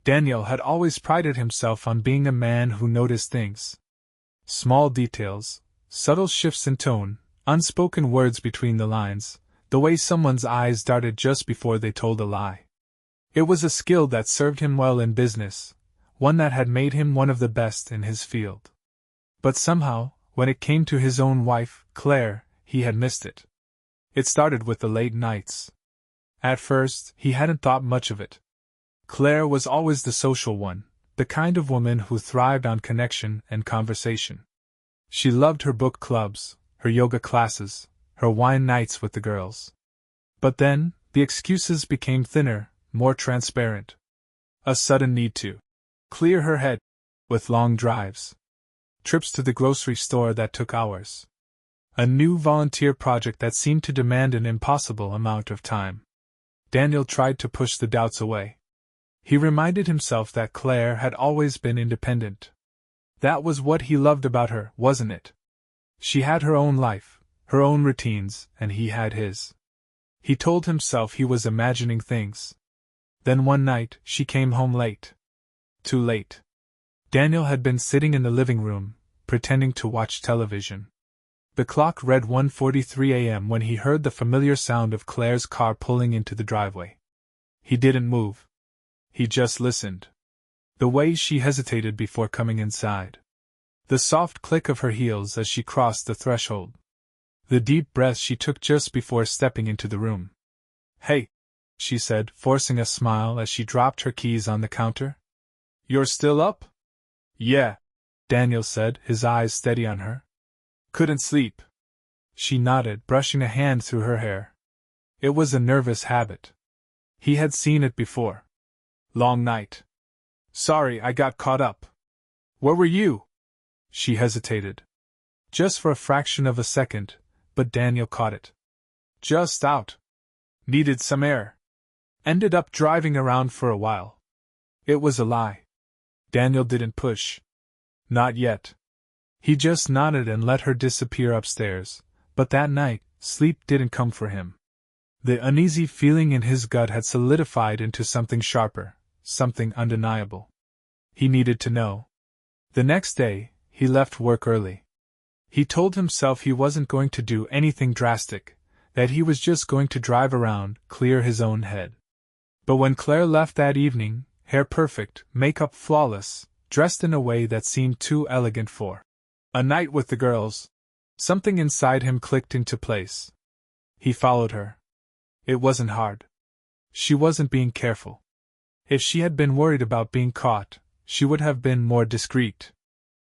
Daniel had always prided himself on being a man who noticed things. Small details, subtle shifts in tone, unspoken words between the lines, the way someone's eyes darted just before they told a lie. It was a skill that served him well in business, one that had made him one of the best in his field. But somehow, when it came to his own wife, Claire, he had missed it. It started with the late nights. At first, he hadn't thought much of it. Claire was always the social one, the kind of woman who thrived on connection and conversation. She loved her book clubs, her yoga classes, her wine nights with the girls. But then, the excuses became thinner, more transparent. A sudden need to clear her head, with long drives. Trips to the grocery store that took hours. A new volunteer project that seemed to demand an impossible amount of time. Daniel tried to push the doubts away. He reminded himself that Claire had always been independent. That was what he loved about her, wasn't it? She had her own life, her own routines, and he had his. He told himself he was imagining things. Then one night, she came home late. Too late. Daniel had been sitting in the living room, pretending to watch television. The clock read 1:43 a.m. when he heard the familiar sound of Claire's car pulling into the driveway. He didn't move. He just listened. The way she hesitated before coming inside. The soft click of her heels as she crossed the threshold. The deep breath she took just before stepping into the room. "Hey," she said, forcing a smile as she dropped her keys on the counter. "You're still up?" "Yeah," Daniel said, his eyes steady on her. "Couldn't sleep." She nodded, brushing a hand through her hair. It was a nervous habit. He had seen it before. "Long night. Sorry, I got caught up." "Where were you?" She hesitated. Just for a fraction of a second, but Daniel caught it. "Just out. Needed some air. Ended up driving around for a while." It was a lie. Daniel didn't push. Not yet. He just nodded and let her disappear upstairs, but that night, sleep didn't come for him. The uneasy feeling in his gut had solidified into something sharper, something undeniable. He needed to know. The next day, he left work early. He told himself he wasn't going to do anything drastic, that he was just going to drive around, clear his own head. But when Claire left that evening, hair perfect, makeup flawless, dressed in a way that seemed too elegant for a night with the girls, something inside him clicked into place. He followed her. It wasn't hard. She wasn't being careful. If she had been worried about being caught, she would have been more discreet.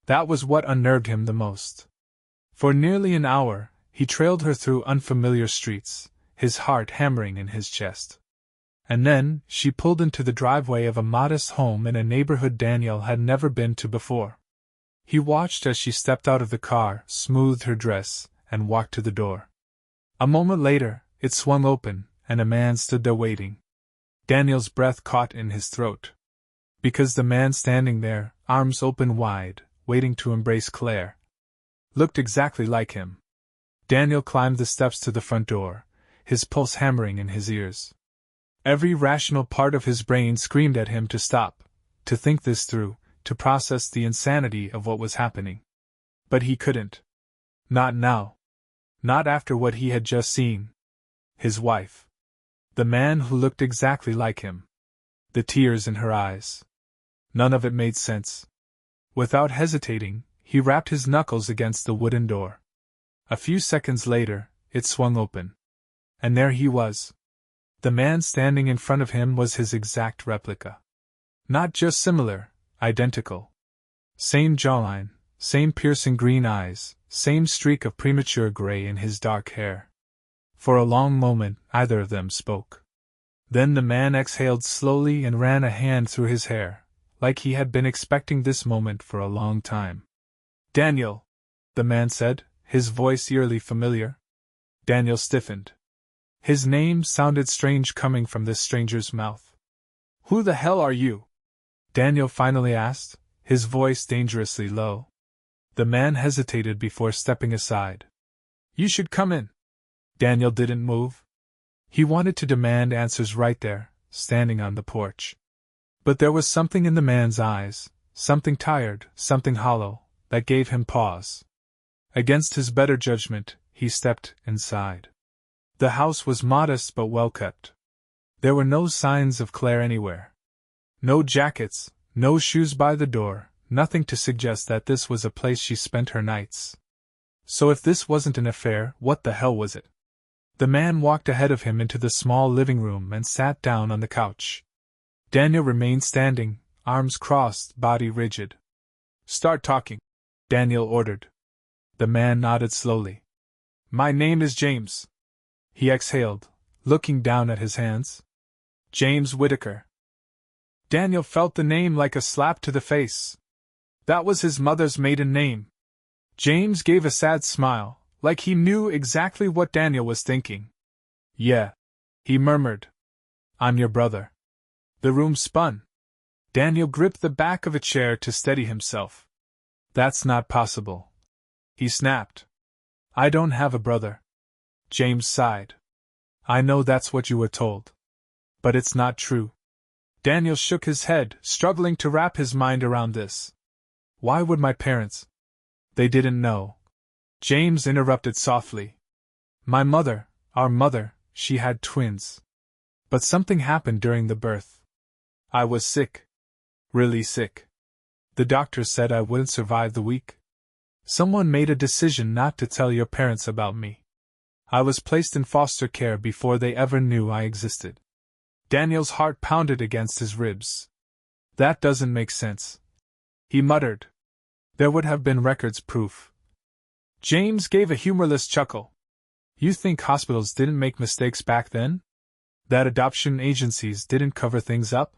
That was what unnerved him the most. For nearly an hour, he trailed her through unfamiliar streets, his heart hammering in his chest. And then, she pulled into the driveway of a modest home in a neighborhood Daniel had never been to before. He watched as she stepped out of the car, smoothed her dress, and walked to the door. A moment later, it swung open, and a man stood there waiting. Daniel's breath caught in his throat. Because the man standing there, arms open wide, waiting to embrace Claire, looked exactly like him. Daniel climbed the steps to the front door, his pulse hammering in his ears. Every rational part of his brain screamed at him to stop, to think this through, to process the insanity of what was happening. But he couldn't. Not now. Not after what he had just seen. His wife. The man who looked exactly like him. The tears in her eyes. None of it made sense. Without hesitating, he rapped his knuckles against the wooden door. A few seconds later, it swung open. And there he was. The man standing in front of him was his exact replica. Not just similar, identical. Same jawline, same piercing green eyes, same streak of premature gray in his dark hair. For a long moment, neither of them spoke. Then the man exhaled slowly and ran a hand through his hair, like he had been expecting this moment for a long time. "Daniel," the man said, his voice eerily familiar. Daniel stiffened. His name sounded strange coming from this stranger's mouth. "Who the hell are you?" Daniel finally asked, his voice dangerously low. The man hesitated before stepping aside. "You should come in." Daniel didn't move. He wanted to demand answers right there, standing on the porch. But there was something in the man's eyes, something tired, something hollow, that gave him pause. Against his better judgment, he stepped inside. The house was modest but well kept. There were no signs of Claire anywhere. No jackets, no shoes by the door, nothing to suggest that this was a place she spent her nights. So if this wasn't an affair, what the hell was it? The man walked ahead of him into the small living room and sat down on the couch. Daniel remained standing, arms crossed, body rigid. "Start talking," Daniel ordered. The man nodded slowly. "My name is James," he exhaled, looking down at his hands. "James Whitaker." Daniel felt the name like a slap to the face. That was his mother's maiden name. James gave a sad smile, like he knew exactly what Daniel was thinking. "Yeah," he murmured. "I'm your brother." The room spun. Daniel gripped the back of a chair to steady himself. "That's not possible," he snapped. "I don't have a brother." James sighed. "I know that's what you were told. But it's not true." Daniel shook his head, struggling to wrap his mind around this. "Why would my parents—" "They didn't know," James interrupted softly. Our mother, she had twins. But something happened during the birth. I was sick. Really sick. The doctor said I wouldn't survive the week. Someone made a decision not to tell your parents about me. I was placed in foster care before they ever knew I existed." Daniel's heart pounded against his ribs. "That doesn't make sense," he muttered. "There would have been records proof." James gave a humorless chuckle. "You think hospitals didn't make mistakes back then? That adoption agencies didn't cover things up?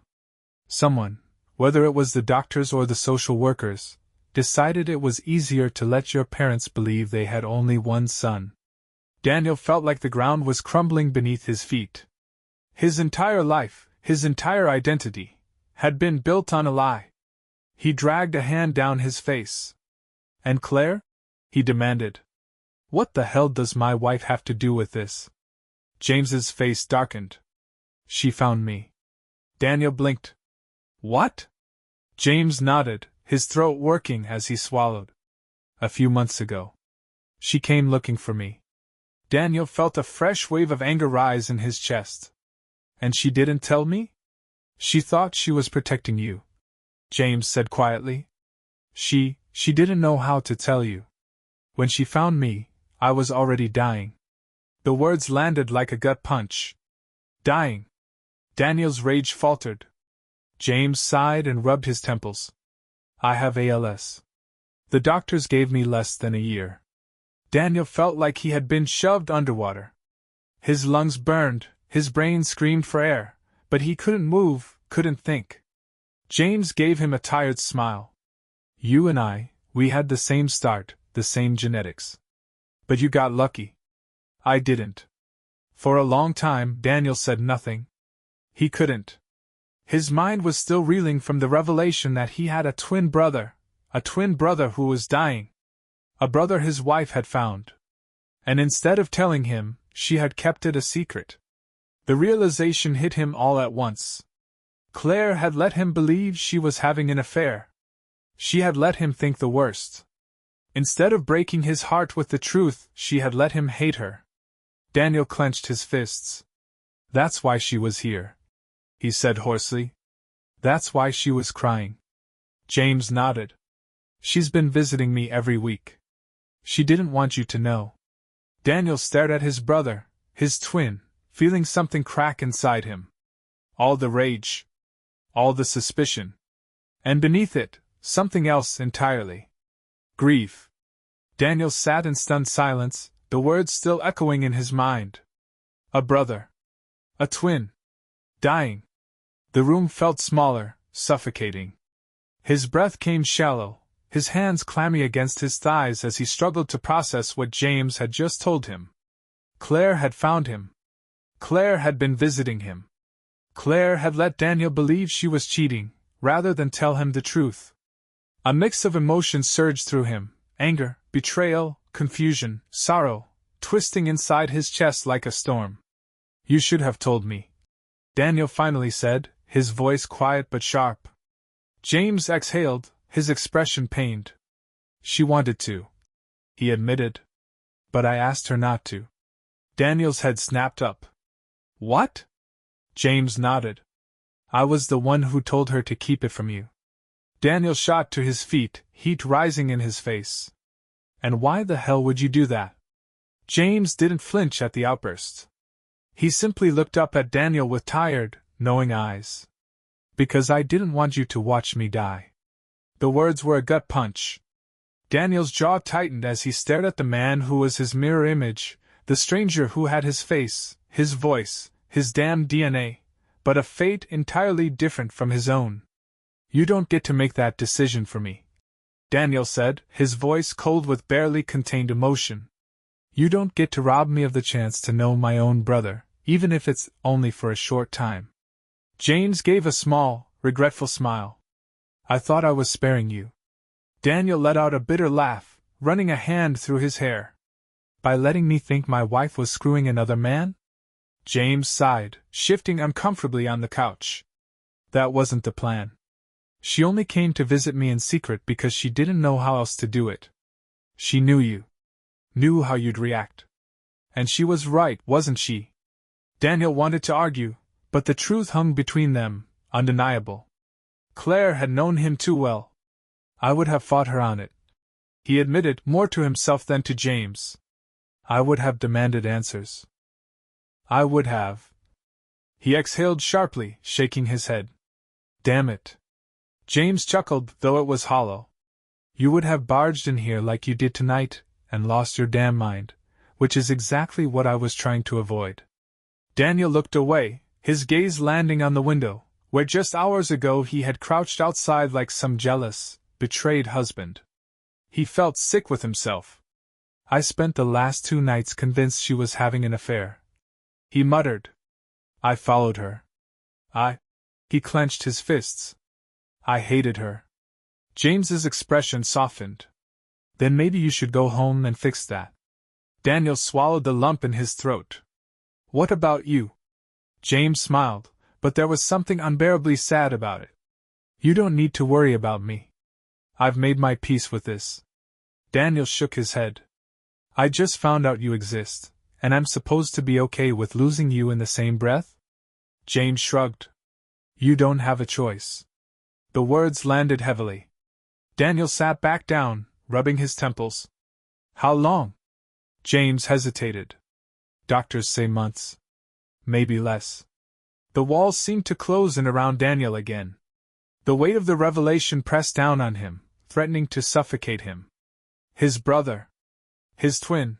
Someone, whether it was the doctors or the social workers, decided it was easier to let your parents believe they had only one son." Daniel felt like the ground was crumbling beneath his feet. His entire life, his entire identity, had been built on a lie. He dragged a hand down his face. "And Claire?" he demanded. "What the hell does my wife have to do with this?" James's face darkened. "She found me." Daniel blinked. "What?" James nodded, his throat working as he swallowed. "A few months ago. She came looking for me." Daniel felt a fresh wave of anger rise in his chest. "And she didn't tell me?" "She thought she was protecting you," James said quietly. She didn't know how to tell you. When she found me, I was already dying." The words landed like a gut punch. "Dying?" Daniel's rage faltered. James sighed and rubbed his temples. "I have ALS. The doctors gave me less than a year." Daniel felt like he had been shoved underwater. His lungs burned, his brain screamed for air, but he couldn't move, couldn't think. James gave him a tired smile. "You and we had the same start, the same genetics. But you got lucky. I didn't." For a long time, Daniel said nothing. He couldn't. His mind was still reeling from the revelation that he had a twin brother who was dying. A brother his wife had found. And instead of telling him, she had kept it a secret. The realization hit him all at once. Claire had let him believe she was having an affair. She had let him think the worst. Instead of breaking his heart with the truth, she had let him hate her. Daniel clenched his fists. "That's why she was here," he said hoarsely. "That's why she was crying." James nodded. "She's been visiting me every week. She didn't want you to know." Daniel stared at his brother, his twin, feeling something crack inside him. All the rage. All the suspicion. And beneath it, something else entirely. Grief. Daniel sat in stunned silence, the words still echoing in his mind. A brother. A twin. Dying. The room felt smaller, suffocating. His breath came shallow, his hands clammy against his thighs as he struggled to process what James had just told him. Claire had found him. Claire had been visiting him. Claire had let Daniel believe she was cheating, rather than tell him the truth. A mix of emotions surged through him, anger, betrayal, confusion, sorrow, twisting inside his chest like a storm. "You should have told me," Daniel finally said, his voice quiet but sharp. James exhaled, his expression pained. She wanted to, he admitted. But I asked her not to. Daniel's head snapped up. What? James nodded. I was the one who told her to keep it from you. Daniel shot to his feet, heat rising in his face. And why the hell would you do that? James didn't flinch at the outburst. He simply looked up at Daniel with tired, knowing eyes. Because I didn't want you to watch me die. The words were a gut punch. Daniel's jaw tightened as he stared at the man who was his mirror image, the stranger who had his face, his voice, his damned DNA, but a fate entirely different from his own. You don't get to make that decision for me, Daniel said, his voice cold with barely contained emotion. You don't get to rob me of the chance to know my own brother, even if it's only for a short time. James gave a small, regretful smile. I thought I was sparing you. Daniel let out a bitter laugh, running a hand through his hair. By letting me think my wife was screwing another man? James sighed, shifting uncomfortably on the couch. That wasn't the plan. She only came to visit me in secret because she didn't know how else to do it. She knew you. Knew how you'd react. And she was right, wasn't she? Daniel wanted to argue, but the truth hung between them, undeniable. Claire had known him too well. I would have fought her on it. He admitted, more to himself than to James. I would have demanded answers. I would have. He exhaled sharply, shaking his head. Damn it. James chuckled, though it was hollow. You would have barged in here like you did tonight, and lost your damn mind, which is exactly what I was trying to avoid. Daniel looked away, his gaze landing on the window, where just hours ago he had crouched outside like some jealous, betrayed husband. He felt sick with himself. I spent the last 2 nights convinced she was having an affair. He muttered. I followed her. He clenched his fists. I hated her. James's expression softened. Then maybe you should go home and fix that. Daniel swallowed the lump in his throat. What about you? James smiled, but there was something unbearably sad about it. You don't need to worry about me. I've made my peace with this. Daniel shook his head. I just found out you exist, and I'm supposed to be okay with losing you in the same breath? James shrugged. You don't have a choice. The words landed heavily. Daniel sat back down, rubbing his temples. How long? James hesitated. Doctors say months. Maybe less. The walls seemed to close in around Daniel again. The weight of the revelation pressed down on him, threatening to suffocate him. His brother. His twin.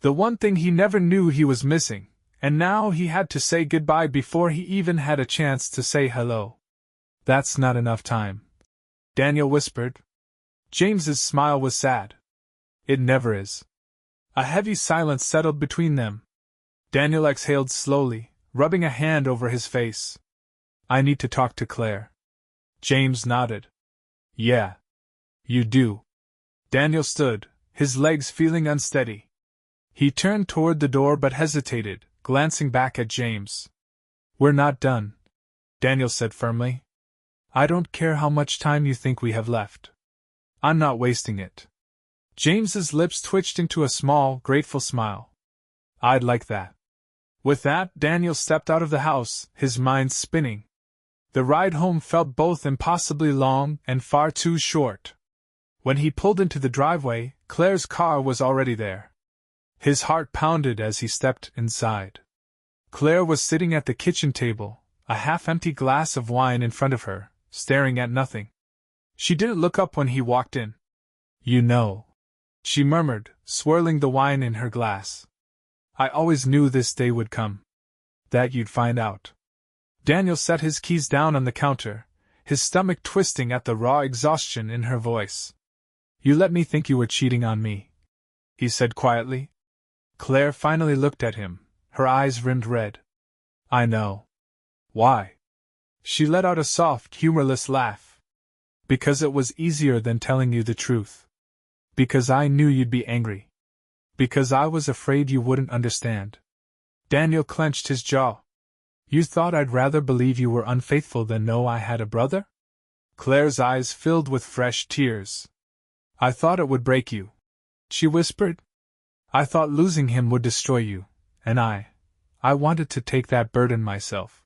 The one thing he never knew he was missing, and now he had to say goodbye before he even had a chance to say hello. That's not enough time, Daniel whispered. James's smile was sad. It never is. A heavy silence settled between them. Daniel exhaled slowly, rubbing a hand over his face. I need to talk to Claire. James nodded. Yeah. You do. Daniel stood, his legs feeling unsteady. He turned toward the door but hesitated, glancing back at James. We're not done, Daniel said firmly. I don't care how much time you think we have left. I'm not wasting it. James's lips twitched into a small, grateful smile. I'd like that. With that, Daniel stepped out of the house, his mind spinning. The ride home felt both impossibly long and far too short. When he pulled into the driveway, Claire's car was already there. His heart pounded as he stepped inside. Claire was sitting at the kitchen table, a half-empty glass of wine in front of her, staring at nothing. She didn't look up when he walked in. You know, she murmured, swirling the wine in her glass. I always knew this day would come. That you'd find out. Daniel set his keys down on the counter, his stomach twisting at the raw exhaustion in her voice. You let me think you were cheating on me, he said quietly. Claire finally looked at him, her eyes rimmed red. I know. Why? She let out a soft, humorless laugh. Because it was easier than telling you the truth. Because I knew you'd be angry. Because I was afraid you wouldn't understand. Daniel clenched his jaw. You thought I'd rather believe you were unfaithful than know I had a brother? Claire's eyes filled with fresh tears. I thought it would break you, she whispered. I thought losing him would destroy you, and I wanted to take that burden myself.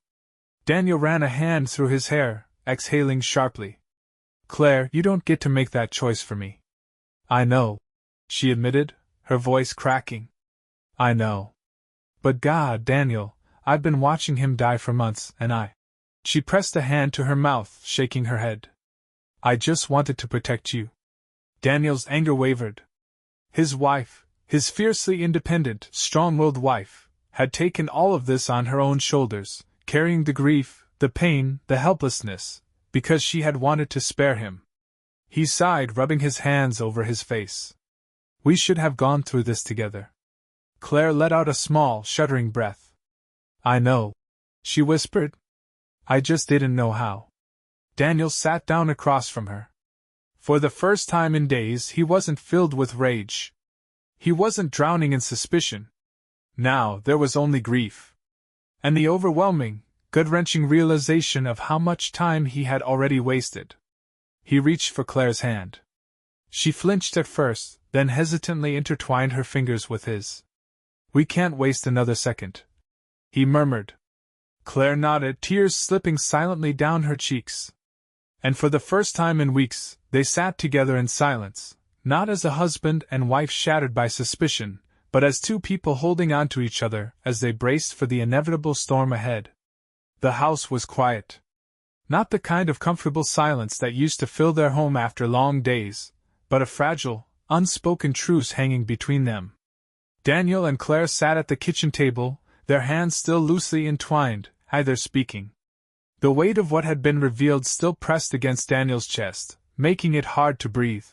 Daniel ran a hand through his hair, exhaling sharply. Claire, you don't get to make that choice for me. I know, she admitted, her voice cracking. I know. But God, Daniel, I've been watching him die for months, and She pressed a hand to her mouth, shaking her head. I just wanted to protect you. Daniel's anger wavered. His wife, his fiercely independent, strong-willed wife, had taken all of this on her own shoulders, carrying the grief, the pain, the helplessness, because she had wanted to spare him. He sighed, rubbing his hands over his face. We should have gone through this together. Claire let out a small, shuddering breath. I know, she whispered. I just didn't know how. Daniel sat down across from her. For the first time in days, he wasn't filled with rage. He wasn't drowning in suspicion. Now there was only grief. And the overwhelming, gut-wrenching realization of how much time he had already wasted. He reached for Claire's hand. She flinched at first, then hesitantly intertwined her fingers with his. We can't waste another second, he murmured. Claire nodded, tears slipping silently down her cheeks. And for the first time in weeks, they sat together in silence, not as a husband and wife shattered by suspicion, but as two people holding on to each other as they braced for the inevitable storm ahead. The house was quiet. Not the kind of comfortable silence that used to fill their home after long days, but a fragile, unspoken truce hanging between them. Daniel and Claire sat at the kitchen table, their hands still loosely entwined, either speaking. The weight of what had been revealed still pressed against Daniel's chest, making it hard to breathe.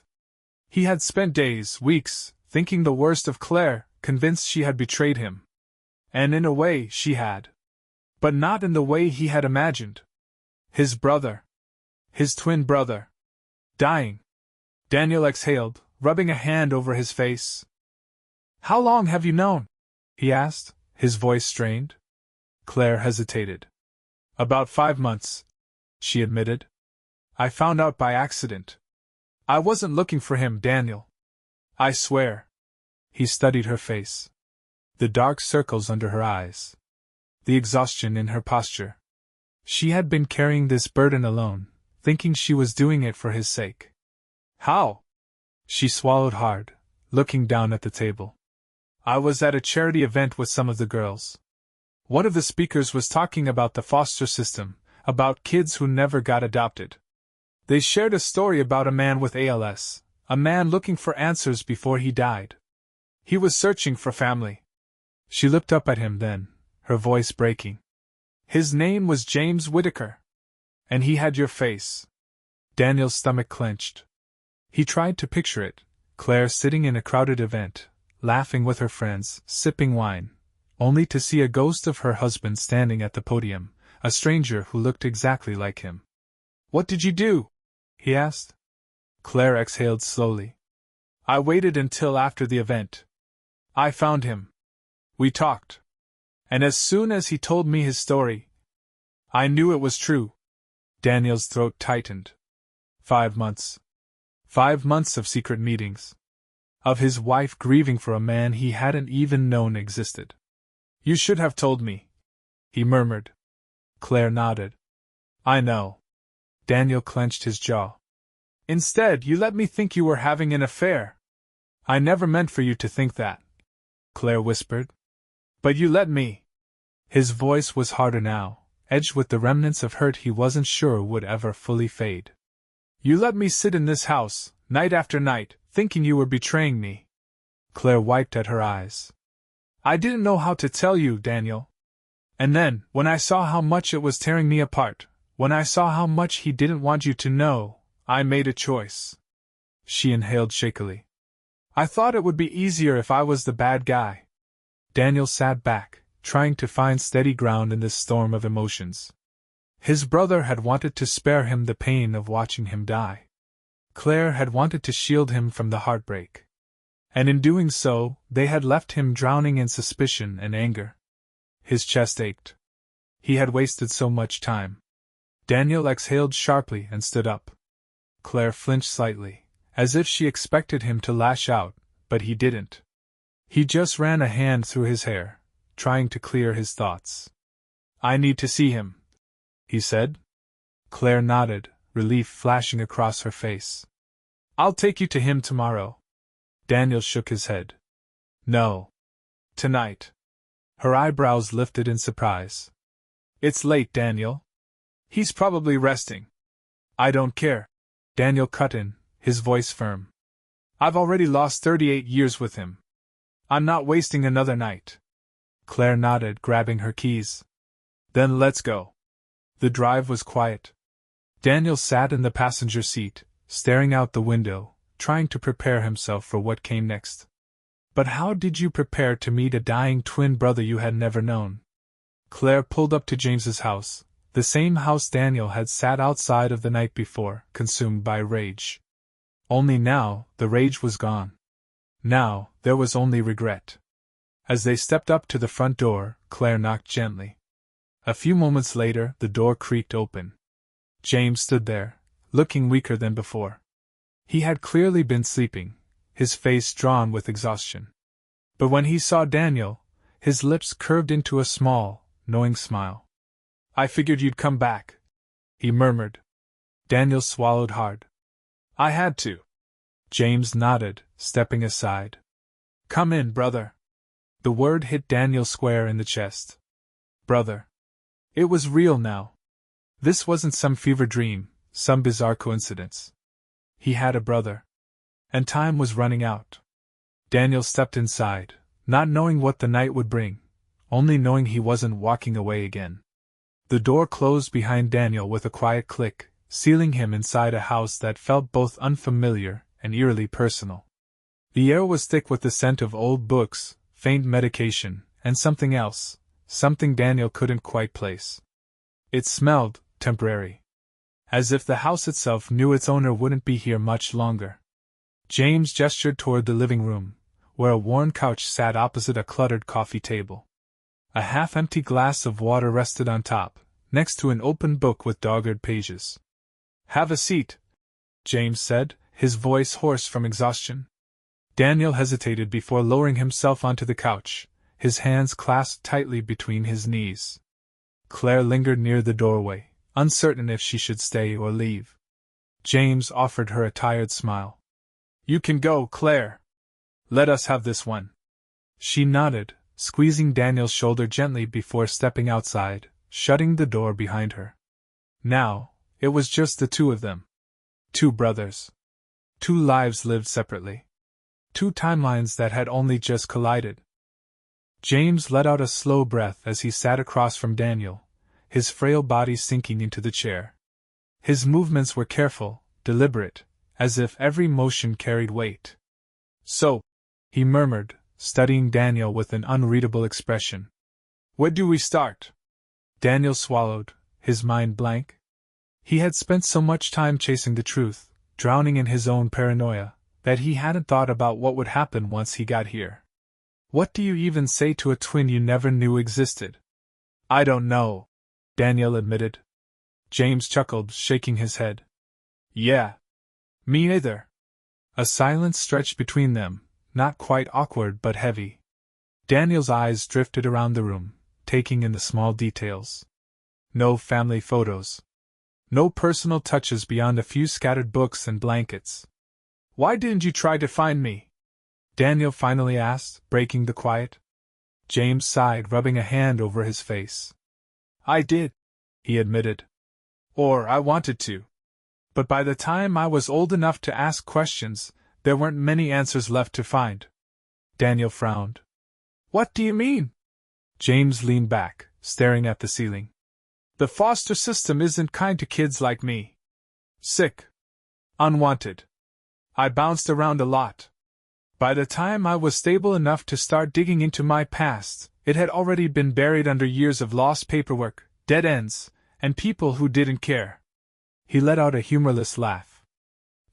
He had spent days, weeks, thinking the worst of Claire, convinced she had betrayed him. And in a way, she had. But not in the way he had imagined. His brother. His twin brother. Dying. Daniel exhaled, rubbing a hand over his face. How long have you known? He asked, his voice strained. Claire hesitated. About 5 months, she admitted. I found out by accident. I wasn't looking for him, Daniel. I swear. He studied her face. The dark circles under her eyes. The exhaustion in her posture. She had been carrying this burden alone, thinking she was doing it for his sake. How? She swallowed hard, looking down at the table. I was at a charity event with some of the girls. One of the speakers was talking about the foster system, about kids who never got adopted. They shared a story about a man with ALS, a man looking for answers before he died. He was searching for family. She looked up at him then, her voice breaking. His name was James Whitaker. And he had your face. Daniel's stomach clenched. He tried to picture it, Claire sitting in a crowded event, laughing with her friends, sipping wine, only to see a ghost of her husband standing at the podium, a stranger who looked exactly like him. What did you do? He asked. Claire exhaled slowly. I waited until after the event. I found him. We talked. And as soon as he told me his story, I knew it was true. Daniel's throat tightened. 5 months. 5 months of secret meetings. Of his wife grieving for a man he hadn't even known existed. You should have told me, he murmured. Claire nodded. I know. Daniel clenched his jaw. Instead, you let me think you were having an affair. I never meant for you to think that, Claire whispered. But you let me. His voice was harder now, edged with the remnants of hurt he wasn't sure would ever fully fade. You let me sit in this house, night after night, thinking you were betraying me. Claire wiped at her eyes. I didn't know how to tell you, Daniel. And then, when I saw how much it was tearing me apart, when I saw how much he didn't want you to know, I made a choice. She inhaled shakily. I thought it would be easier if I was the bad guy. Daniel sat back, trying to find steady ground in this storm of emotions. His brother had wanted to spare him the pain of watching him die. Claire had wanted to shield him from the heartbreak. And in doing so, they had left him drowning in suspicion and anger. His chest ached. He had wasted so much time. Daniel exhaled sharply and stood up. Claire flinched slightly, as if she expected him to lash out, but he didn't. He just ran a hand through his hair, trying to clear his thoughts. "I need to see him," he said. Claire nodded, relief flashing across her face. "I'll take you to him tomorrow." Daniel shook his head. "No. Tonight." Her eyebrows lifted in surprise. "It's late, Daniel. He's probably resting." "I don't care," Daniel cut in, his voice firm. "I've already lost 38 years with him. I'm not wasting another night." Claire nodded, grabbing her keys. "Then let's go." The drive was quiet. Daniel sat in the passenger seat, staring out the window, trying to prepare himself for what came next. But how did you prepare to meet a dying twin brother you had never known? Claire pulled up to James's house, the same house Daniel had sat outside of the night before, consumed by rage. Only now, the rage was gone. Now, there was only regret. As they stepped up to the front door, Claire knocked gently. A few moments later, the door creaked open. James stood there, looking weaker than before. He had clearly been sleeping, his face drawn with exhaustion. But when he saw Daniel, his lips curved into a small, knowing smile. "I figured you'd come back," he murmured. Daniel swallowed hard. "I had to." James nodded, stepping aside. "Come in, brother." The word hit Daniel square in the chest. Brother. It was real now. This wasn't some fever dream, some bizarre coincidence. He had a brother. And time was running out. Daniel stepped inside, not knowing what the night would bring, only knowing he wasn't walking away again. The door closed behind Daniel with a quiet click, sealing him inside a house that felt both unfamiliar and eerily personal. The air was thick with the scent of old books, faint medication, and something else, something Daniel couldn't quite place. It smelled temporary. As if the house itself knew its owner wouldn't be here much longer. James gestured toward the living room, where a worn couch sat opposite a cluttered coffee table. A half-empty glass of water rested on top, next to an open book with dog-eared pages. "Have a seat," James said, his voice hoarse from exhaustion. Daniel hesitated before lowering himself onto the couch, his hands clasped tightly between his knees. Claire lingered near the doorway, uncertain if she should stay or leave. James offered her a tired smile. "You can go, Claire. Let us have this one." She nodded, squeezing Daniel's shoulder gently before stepping outside, shutting the door behind her. Now, it was just the two of them. Two brothers. Two lives lived separately. Two timelines that had only just collided. James let out a slow breath as he sat across from Daniel, his frail body sinking into the chair. His movements were careful, deliberate, as if every motion carried weight. "So," he murmured, studying Daniel with an unreadable expression. "Where do we start?" Daniel swallowed, his mind blank. He had spent so much time chasing the truth, drowning in his own paranoia, that he hadn't thought about what would happen once he got here. What do you even say to a twin you never knew existed? "I don't know," Daniel admitted. James chuckled, shaking his head. "Yeah. Me either." A silence stretched between them, not quite awkward but heavy. Daniel's eyes drifted around the room, taking in the small details. No family photos. No personal touches beyond a few scattered books and blankets. "Why didn't you try to find me?" Daniel finally asked, breaking the quiet. James sighed, rubbing a hand over his face. "I did," he admitted. "Or I wanted to. But by the time I was old enough to ask questions, there weren't many answers left to find." Daniel frowned. "What do you mean?" James leaned back, staring at the ceiling. "The foster system isn't kind to kids like me. Sick. Unwanted. I bounced around a lot. By the time I was stable enough to start digging into my past, it had already been buried under years of lost paperwork, dead ends, and people who didn't care." He let out a humorless laugh.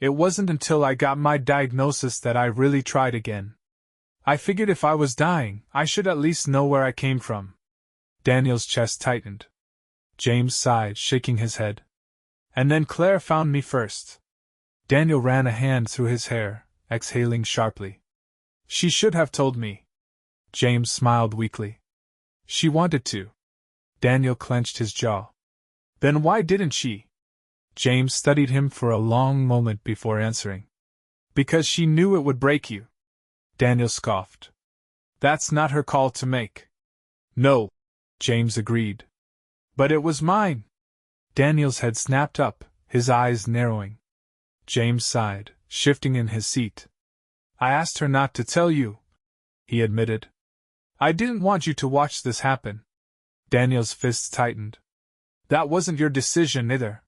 "It wasn't until I got my diagnosis that I really tried again. I figured if I was dying, I should at least know where I came from." Daniel's chest tightened. James sighed, shaking his head. And then Claire found me first. Daniel ran a hand through his hair, exhaling sharply. She should have told me. James smiled weakly. She wanted to. Daniel clenched his jaw. Then why didn't she? James studied him for a long moment before answering. Because she knew it would break you. Daniel scoffed. That's not her call to make. No, James agreed. But it was mine. Daniel's head snapped up, his eyes narrowing. James sighed, shifting in his seat. I asked her not to tell you, he admitted. I didn't want you to watch this happen. Daniel's fists tightened. That wasn't your decision either.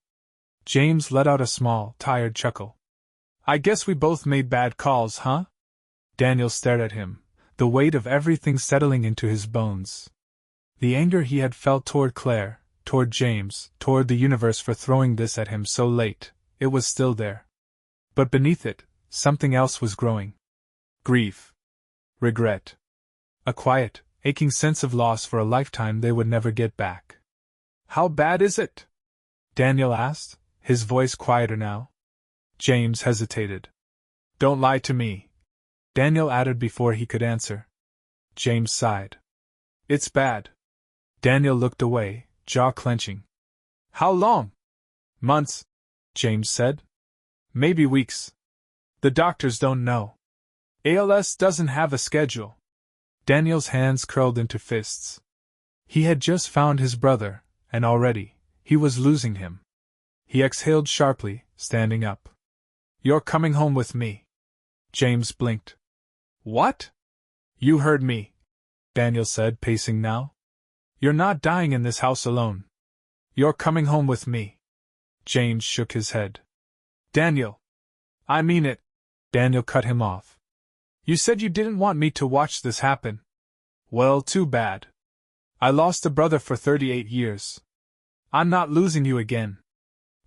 James let out a small, tired chuckle. I guess we both made bad calls, huh? Daniel stared at him, the weight of everything settling into his bones. The anger he had felt toward Claire, toward James, toward the universe for throwing this at him so late, it was still there. But beneath it, something else was growing. Grief. Regret. A quiet, aching sense of loss for a lifetime they would never get back. How bad is it? Daniel asked, his voice quieter now. James hesitated. Don't lie to me, Daniel added before he could answer. James sighed. It's bad. Daniel looked away, jaw clenching. How long? Months, James said. Maybe weeks. The doctors don't know. ALS doesn't have a schedule. Daniel's hands curled into fists. He had just found his brother, and already, he was losing him. He exhaled sharply, standing up. You're coming home with me. James blinked. What? You heard me, Daniel said, pacing now. You're not dying in this house alone. You're coming home with me. James shook his head. Daniel. I mean it. Daniel cut him off. You said you didn't want me to watch this happen. Well, too bad. I lost a brother for 38 years. I'm not losing you again.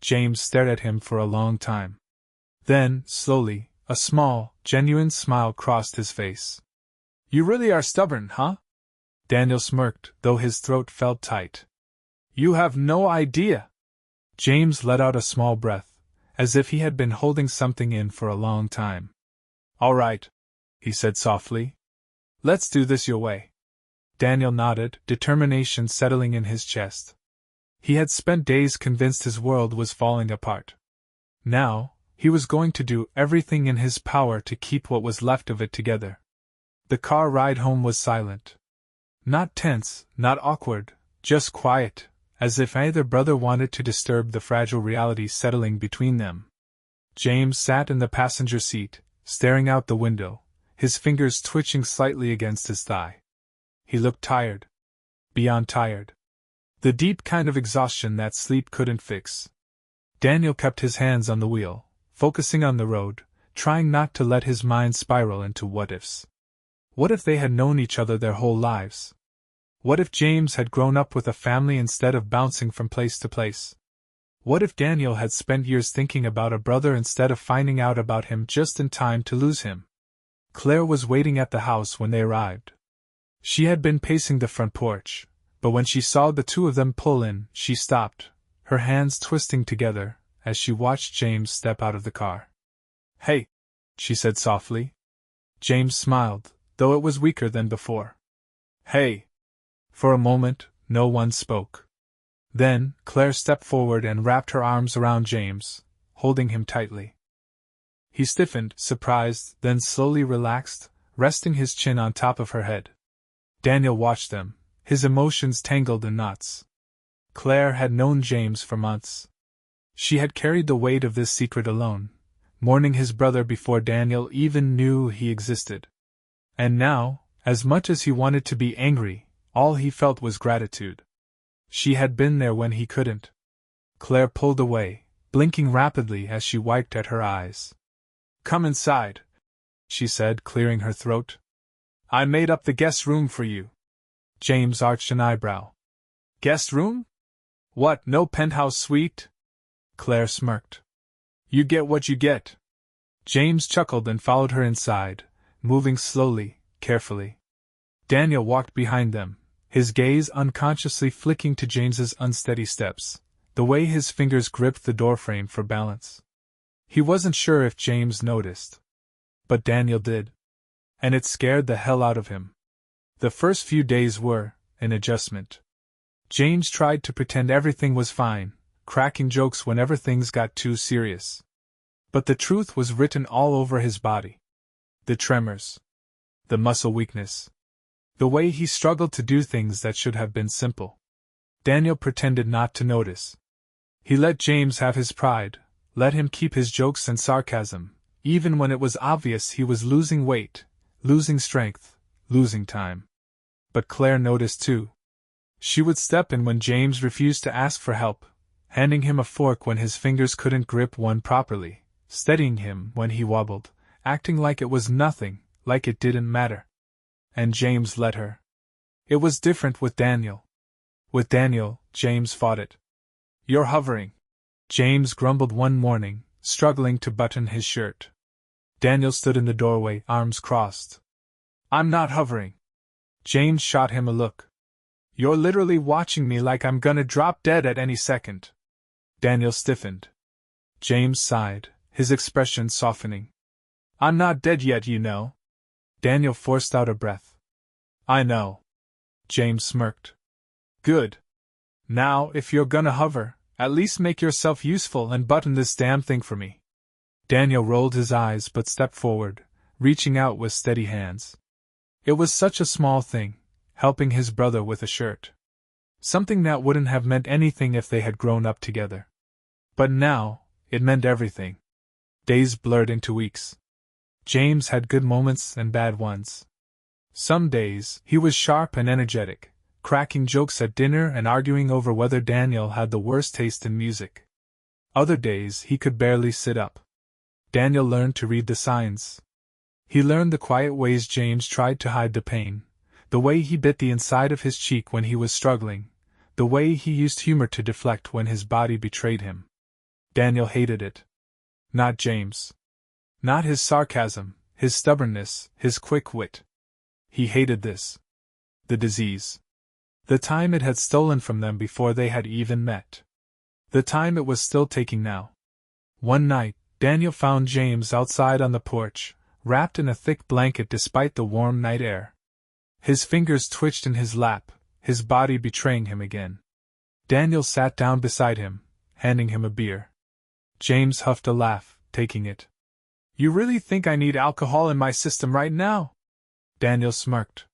James stared at him for a long time. Then, slowly, a small, genuine smile crossed his face. You really are stubborn, huh? Daniel smirked, though his throat felt tight. You have no idea. James let out a small breath, as if he had been holding something in for a long time. All right, he said softly. Let's do this your way. Daniel nodded, determination settling in his chest. He had spent days convinced his world was falling apart. Now, he was going to do everything in his power to keep what was left of it together. The car ride home was silent. Not tense, not awkward, just quiet, as if either brother wanted to disturb the fragile reality settling between them. James sat in the passenger seat, staring out the window, his fingers twitching slightly against his thigh. He looked tired. Beyond tired. The deep kind of exhaustion that sleep couldn't fix. Daniel kept his hands on the wheel, focusing on the road, trying not to let his mind spiral into what-ifs. What if they had known each other their whole lives? What if James had grown up with a family instead of bouncing from place to place? What if Daniel had spent years thinking about a brother instead of finding out about him just in time to lose him? Claire was waiting at the house when they arrived. She had been pacing the front porch, but when she saw the two of them pull in, she stopped, her hands twisting together, as she watched James step out of the car. Hey, she said softly. James smiled, though it was weaker than before. Hey. For a moment, no one spoke. Then, Claire stepped forward and wrapped her arms around James, holding him tightly. He stiffened, surprised, then slowly relaxed, resting his chin on top of her head. Daniel watched them, his emotions tangled in knots. Claire had known James for months. She had carried the weight of this secret alone, mourning his brother before Daniel even knew he existed. And now, as much as he wanted to be angry, all he felt was gratitude. She had been there when he couldn't. Claire pulled away, blinking rapidly as she wiped at her eyes. Come inside, she said, clearing her throat. I made up the guest room for you. James arched an eyebrow. Guest room? What, no penthouse suite? Claire smirked. You get what you get. James chuckled and followed her inside, moving slowly, carefully. Daniel walked behind them, his gaze unconsciously flicking to James's unsteady steps, the way his fingers gripped the doorframe for balance. He wasn't sure if James noticed. But Daniel did. And it scared the hell out of him. The first few days were an adjustment. James tried to pretend everything was fine, cracking jokes whenever things got too serious. But the truth was written all over his body. The tremors. The muscle weakness. The way he struggled to do things that should have been simple. Daniel pretended not to notice. He let James have his pride, let him keep his jokes and sarcasm, even when it was obvious he was losing weight, losing strength, losing time. But Claire noticed too. She would step in when James refused to ask for help, handing him a fork when his fingers couldn't grip one properly, steadying him when he wobbled, acting like it was nothing, like it didn't matter. And James let her. It was different with Daniel. With Daniel, James fought it. "You're hovering," James grumbled one morning, struggling to button his shirt. Daniel stood in the doorway, arms crossed. "I'm not hovering." James shot him a look. "You're literally watching me like I'm gonna drop dead at any second." Daniel stiffened. James sighed, his expression softening. "I'm not dead yet, you know." Daniel forced out a breath. "I know." James smirked. "Good. Now, if you're gonna hover, at least make yourself useful and button this damn thing for me." Daniel rolled his eyes but stepped forward, reaching out with steady hands. It was such a small thing, helping his brother with a shirt. Something that wouldn't have meant anything if they had grown up together. But now, it meant everything. Days blurred into weeks. James had good moments and bad ones. Some days, he was sharp and energetic, cracking jokes at dinner and arguing over whether Daniel had the worst taste in music. Other days, he could barely sit up. Daniel learned to read the signs. He learned the quiet ways James tried to hide the pain, the way he bit the inside of his cheek when he was struggling, the way he used humor to deflect when his body betrayed him. Daniel hated it. Not James. Not his sarcasm, his stubbornness, his quick wit. He hated this. The disease. The time it had stolen from them before they had even met. The time it was still taking now. One night, Daniel found James outside on the porch, wrapped in a thick blanket despite the warm night air. His fingers twitched in his lap, his body betraying him again. Daniel sat down beside him, handing him a beer. James huffed a laugh, taking it. "You really think I need alcohol in my system right now?" Daniel smirked.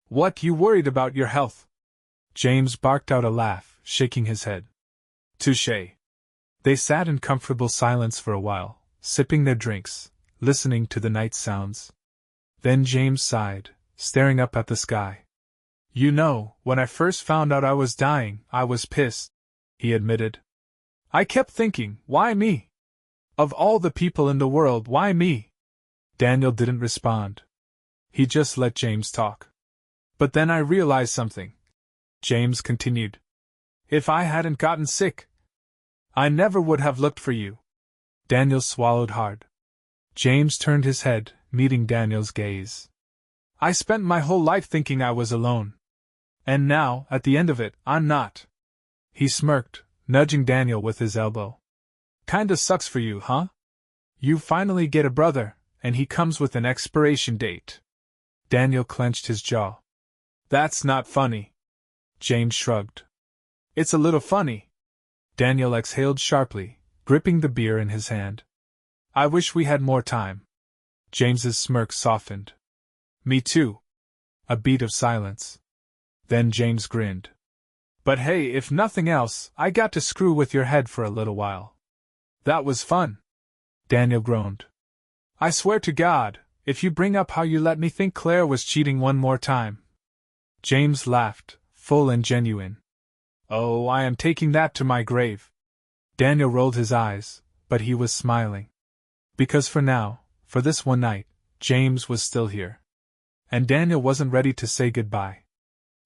"What, you worried about your health?" James barked out a laugh, shaking his head. "Touché." They sat in comfortable silence for a while, sipping their drinks, listening to the night sounds. Then James sighed, staring up at the sky. "You know, when I first found out I was dying, I was pissed," he admitted. "I kept thinking, why me? Of all the people in the world, why me?" Daniel didn't respond. He just let James talk. "But then I realized something," James continued. "If I hadn't gotten sick, I never would have looked for you." Daniel swallowed hard. James turned his head, meeting Daniel's gaze. "I spent my whole life thinking I was alone. And now, at the end of it, I'm not." He smirked, nudging Daniel with his elbow. "Kinda sucks for you, huh? You finally get a brother, and he comes with an expiration date." Daniel clenched his jaw. "That's not funny." James shrugged. "It's a little funny." Daniel exhaled sharply, gripping the beer in his hand. "I wish we had more time." James's smirk softened. "Me too." A beat of silence. Then James grinned. "But hey, if nothing else, I got to screw with your head for a little while." "That was fun." Daniel groaned. "I swear to God, if you bring up how you let me think Claire was cheating one more time." James laughed, full and genuine. "Oh, I am taking that to my grave." Daniel rolled his eyes, but he was smiling. Because for now, for this one night, James was still here. And Daniel wasn't ready to say goodbye.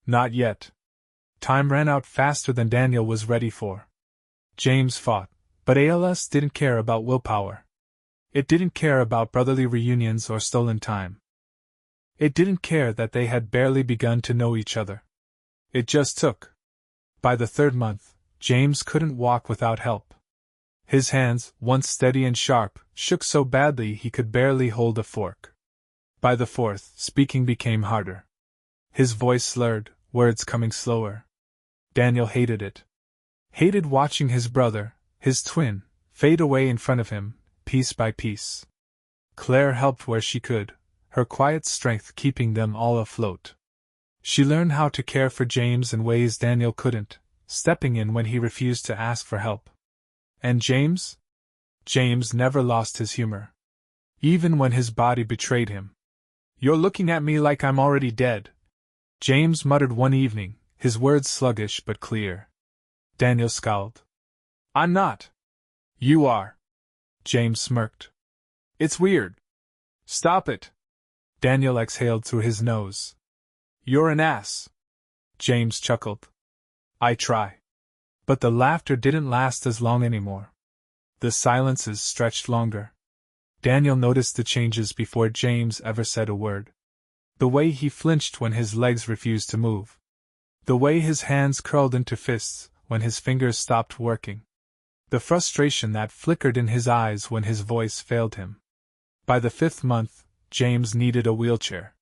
Not yet. Time ran out faster than Daniel was ready for. James fought, but ALS didn't care about willpower. It didn't care about brotherly reunions or stolen time. It didn't care that they had barely begun to know each other. It just took. By the third month, James couldn't walk without help. His hands, once steady and sharp, shook so badly he could barely hold a fork. By the fourth, speaking became harder. His voice slurred, words coming slower. Daniel hated it. Hated watching his brother, his twin, fade away in front of him, piece by piece. Claire helped where she could, her quiet strength keeping them all afloat. She learned how to care for James in ways Daniel couldn't, stepping in when he refused to ask for help. And James? James never lost his humor. Even when his body betrayed him. "You're looking at me like I'm already dead," James muttered one evening, his words sluggish but clear. Daniel scowled. "I'm not." "You are." James smirked. "It's weird." "Stop it." Daniel exhaled through his nose. "You're an ass." James chuckled. "I try." But the laughter didn't last as long anymore. The silences stretched longer. Daniel noticed the changes before James ever said a word. The way he flinched when his legs refused to move. The way his hands curled into fists when his fingers stopped working. The frustration that flickered in his eyes when his voice failed him. By the 5th month, James needed a wheelchair.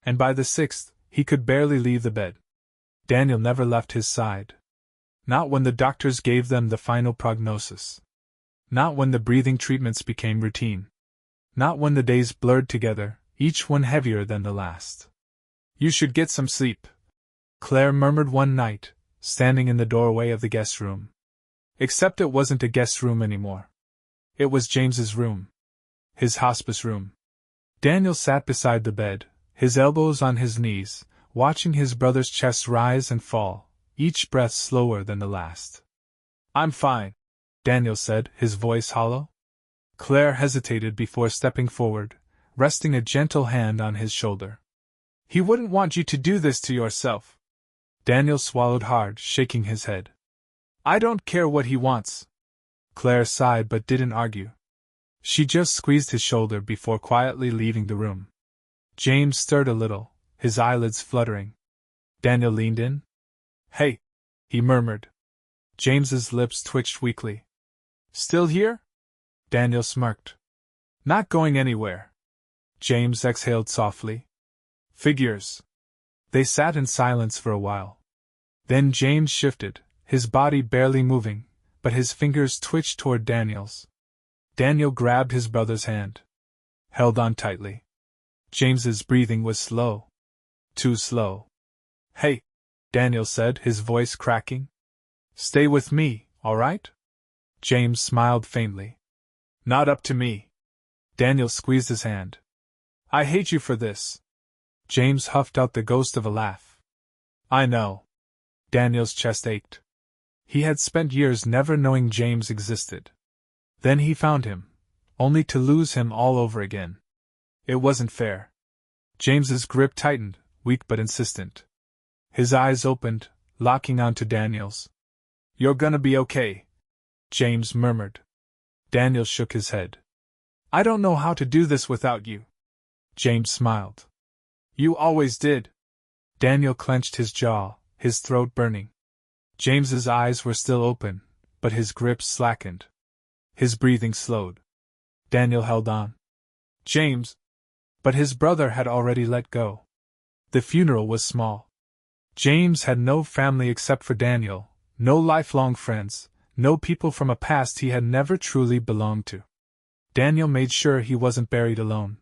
And by the 6th, he could barely leave the bed. Daniel never left his side. Not when the doctors gave them the final prognosis. Not when the breathing treatments became routine. Not when the days blurred together, each one heavier than the last. "You should get some sleep," Claire murmured one night, standing in the doorway of the guest room. Except it wasn't a guest room anymore. It was James's room. His hospice room. Daniel sat beside the bed, his elbows on his knees, watching his brother's chest rise and fall, each breath slower than the last. "I'm fine," Daniel said, his voice hollow. Claire hesitated before stepping forward, resting a gentle hand on his shoulder. "He wouldn't want you to do this to yourself." Daniel swallowed hard, shaking his head. "I don't care what he wants." Claire sighed but didn't argue. She just squeezed his shoulder before quietly leaving the room. James stirred a little, his eyelids fluttering. Daniel leaned in. "Hey," he murmured. James's lips twitched weakly. "Still here?" Daniel smirked. "Not going anywhere." James exhaled softly. "Figures." They sat in silence for a while. Then James shifted, his body barely moving, but his fingers twitched toward Daniel's. Daniel grabbed his brother's hand. Held on tightly. James's breathing was slow. Too slow. "Hey," Daniel said, his voice cracking. "Stay with me, all right?" James smiled faintly. "Not up to me." Daniel squeezed his hand. "I hate you for this." James huffed out the ghost of a laugh. "I know." Daniel's chest ached. He had spent years never knowing James existed. Then he found him, only to lose him all over again. It wasn't fair. James's grip tightened, weak but insistent. His eyes opened, locking onto Daniel's. "You're gonna be okay," James murmured. Daniel shook his head. "I don't know how to do this without you." James smiled. "You always did." Daniel clenched his jaw, his throat burning. James's eyes were still open, but his grip slackened. His breathing slowed. Daniel held on. "James!" But his brother had already let go. The funeral was small. James had no family except for Daniel, no lifelong friends, no people from a past he had never truly belonged to. Daniel made sure he wasn't buried alone.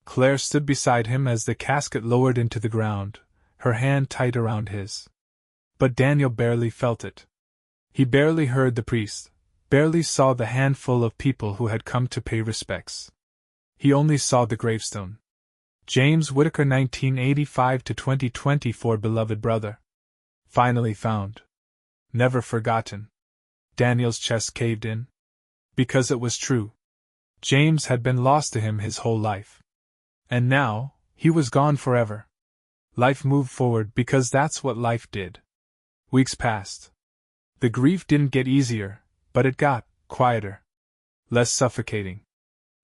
Claire stood beside him as the casket lowered into the ground, her hand tight around his. But Daniel barely felt it. He barely heard the priest, barely saw the handful of people who had come to pay respects. He only saw the gravestone. James Whitaker 1985 to 2024 beloved brother. Finally found. Never forgotten. Daniel's chest caved in. Because it was true. James had been lost to him his whole life. And now, he was gone forever. Life moved forward because that's what life did. Weeks passed. The grief didn't get easier, but it got quieter. Less suffocating.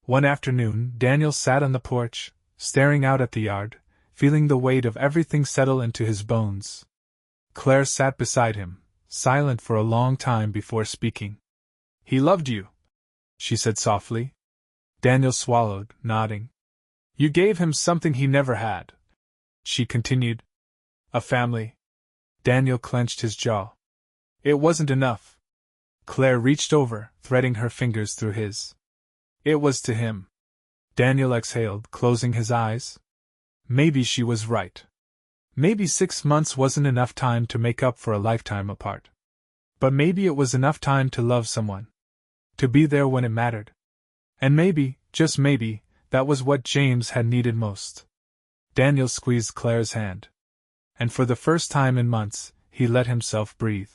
One afternoon, Daniel sat on the porch, staring out at the yard, feeling the weight of everything settle into his bones. Claire sat beside him, silent for a long time before speaking. He loved you, she said softly. Daniel swallowed, nodding. You gave him something he never had, she continued. A family. Daniel clenched his jaw. It wasn't enough. Claire reached over, threading her fingers through his. It was to him. Daniel exhaled, closing his eyes. Maybe she was right. Maybe 6 months wasn't enough time to make up for a lifetime apart. But maybe it was enough time to love someone. To be there when it mattered. And maybe, just maybe, that was what James had needed most. Daniel squeezed Claire's hand. And for the first time in months, he let himself breathe.